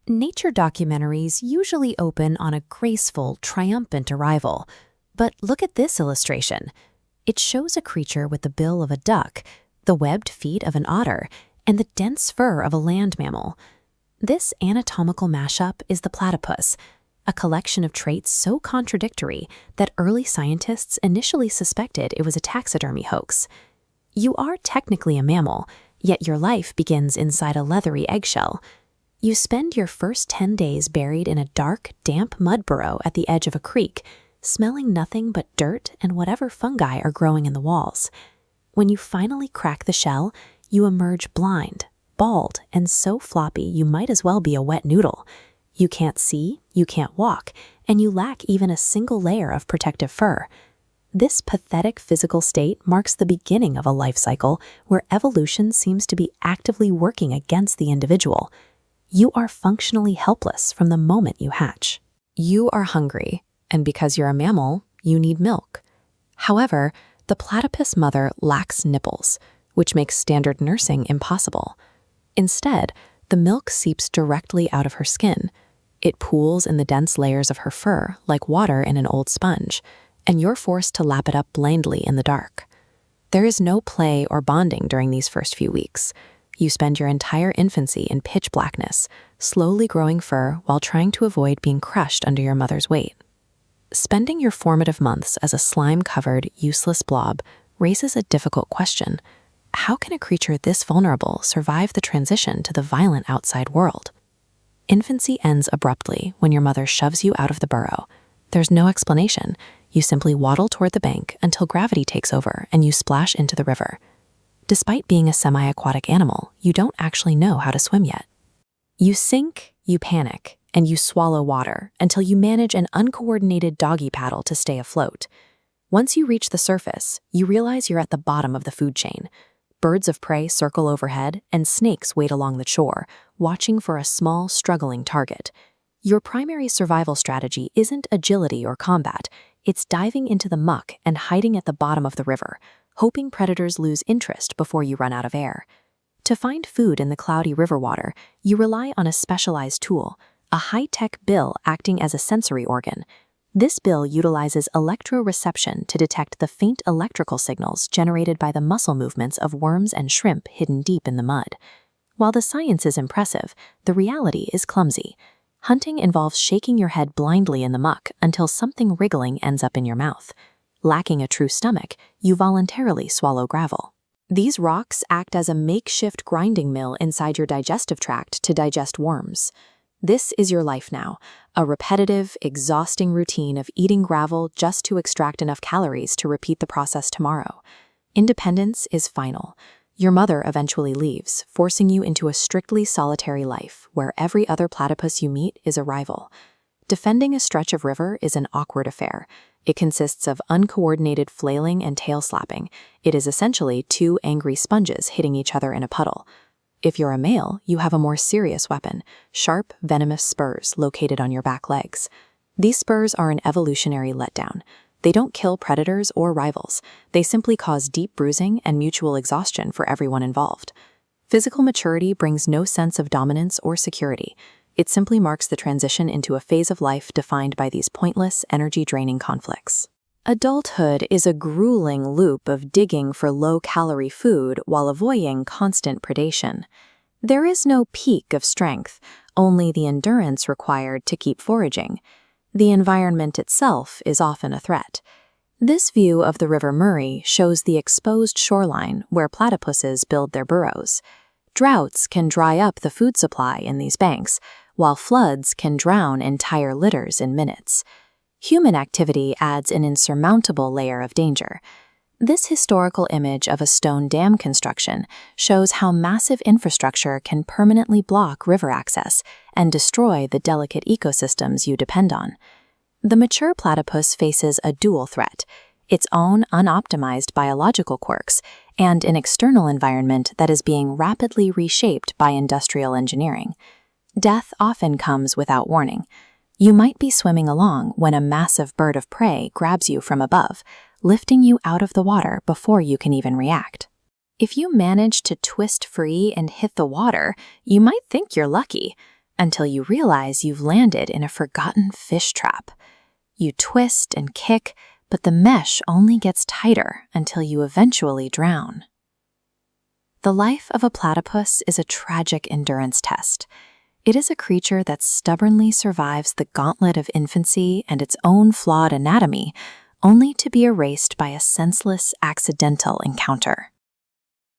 Nature documentaries usually open on a graceful, triumphant arrival. But look at this illustration. It shows a creature with the bill of a duck, the webbed feet of an otter, and the dense fur of a land mammal. This anatomical mashup is the platypus, a collection of traits so contradictory that early scientists initially suspected it was a taxidermy hoax. You are technically a mammal, yet your life begins inside a leathery eggshell. You spend your first 10 days buried in a dark, damp mud burrow at the edge of a creek, smelling nothing but dirt and whatever fungi are growing in the walls. When you finally crack the shell, you emerge blind, bald, and so floppy you might as well be a wet noodle. You can't see, you can't walk, and you lack even a single layer of protective fur. This pathetic physical state marks the beginning of a life cycle where evolution seems to be actively working against the individual. You are functionally helpless from the moment you hatch. You are hungry, and because you're a mammal, you need milk. However, the platypus mother lacks nipples, which makes standard nursing impossible. Instead, the milk seeps directly out of her skin. It pools in the dense layers of her fur like water in an old sponge, and you're forced to lap it up blindly in the dark. There is no play or bonding during these first few weeks. You spend your entire infancy in pitch blackness, slowly growing fur while trying to avoid being crushed under your mother's weight. Spending your formative months as a slime-covered, useless blob raises a difficult question. How can a creature this vulnerable survive the transition to the violent outside world? Infancy ends abruptly when your mother shoves you out of the burrow. There's no explanation. You simply waddle toward the bank until gravity takes over and you splash into the river. Despite being a semi-aquatic animal, you don't actually know how to swim yet. You sink, you panic, and you swallow water until you manage an uncoordinated doggy paddle to stay afloat. Once you reach the surface, you realize you're at the bottom of the food chain. Birds of prey circle overhead, and snakes wait along the shore, watching for a small, struggling target. Your primary survival strategy isn't agility or combat. It's diving into the muck and hiding at the bottom of the river, hoping predators lose interest before you run out of air. To find food in the cloudy river water, you rely on a specialized tool, a high-tech bill acting as a sensory organ. This bill utilizes electroreception to detect the faint electrical signals generated by the muscle movements of worms and shrimp hidden deep in the mud. While the science is impressive, the reality is clumsy. Hunting involves shaking your head blindly in the muck until something wriggling ends up in your mouth. Lacking a true stomach, you voluntarily swallow gravel. These rocks act as a makeshift grinding mill inside your digestive tract to digest worms. This is your life now, a repetitive, exhausting routine of eating gravel just to extract enough calories to repeat the process tomorrow. Independence is final. Your mother eventually leaves, forcing you into a strictly solitary life where every other platypus you meet is a rival. Defending a stretch of river is an awkward affair. It consists of uncoordinated flailing and tail slapping. It is essentially two angry sponges hitting each other in a puddle. If you're a male, you have a more serious weapon, sharp, venomous spurs located on your back legs. These spurs are an evolutionary letdown. They don't kill predators or rivals. They simply cause deep bruising and mutual exhaustion for everyone involved. Physical maturity brings no sense of dominance or security. It simply marks the transition into a phase of life defined by these pointless, energy-draining conflicts. Adulthood is a grueling loop of digging for low-calorie food while avoiding constant predation. There is no peak of strength, only the endurance required to keep foraging. The environment itself is often a threat. This view of the River Murray shows the exposed shoreline where platypuses build their burrows. Droughts can dry up the food supply in these banks, while floods can drown entire litters in minutes. Human activity adds an insurmountable layer of danger. This historical image of a stone dam construction shows how massive infrastructure can permanently block river access and destroy the delicate ecosystems you depend on. The mature platypus faces a dual threat: its own unoptimized biological quirks and an external environment that is being rapidly reshaped by industrial engineering. Death often comes without warning. You might be swimming along when a massive bird of prey grabs you from above, lifting you out of the water before you can even react. If you manage to twist free and hit the water, you might think you're lucky. until you realize you've landed in a forgotten fish trap. You twist and kick, but the mesh only gets tighter until you eventually drown. The life of a platypus is a tragic endurance test. It is a creature that stubbornly survives the gauntlet of infancy and its own flawed anatomy, only to be erased by a senseless, accidental encounter.